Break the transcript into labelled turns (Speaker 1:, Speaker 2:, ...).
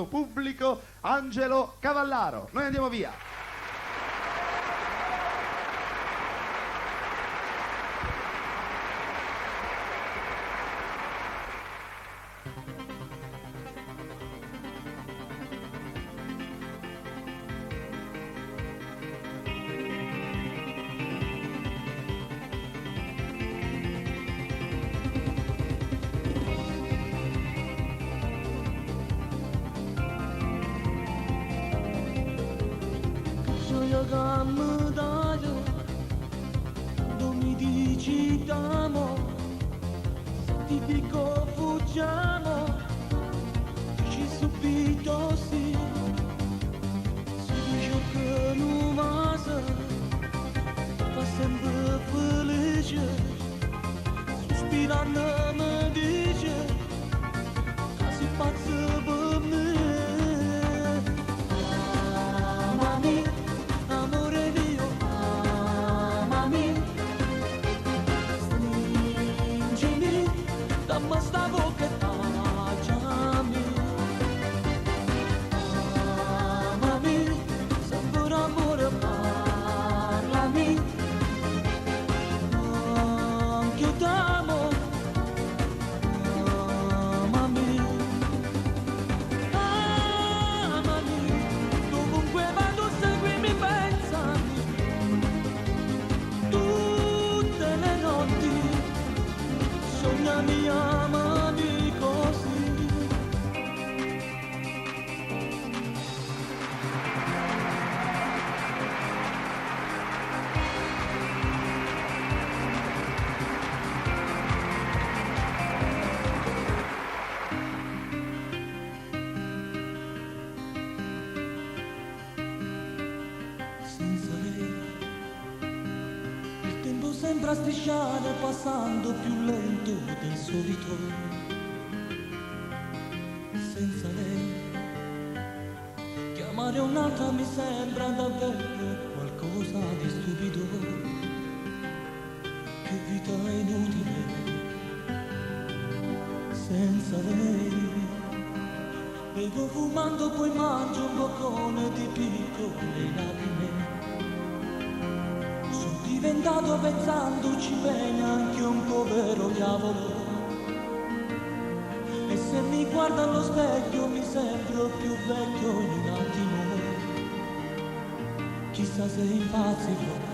Speaker 1: pubblico Angelo Cavallaro. Noi andiamo via.
Speaker 2: Gioia medaglia, non mi dici d'amo, ti dico fuggiamo, dici subito sì, si dice che non masa, fa sempre felice, sospirando mi dice, che si pazza per me. Dammi sta bocca e baciami, amami, sempre amore parlami, anch'io t'amo, amami, amami, dovunque vado seguimi, pensami, tutte le notti. Sognami, amami così. Senza lei il tempo sembra strisciare passando più lento del solito. Senza lei chiamare un'altra mi sembra davvero qualcosa di stupido. Che vita inutile senza lei. Bevo fumando poi mangio un boccone di piccole lacrime. Diventato pensandoci bene anche un povero diavolo. E se mi guardo allo specchio mi sembro più vecchio in un attimo. Chissà se impazzirò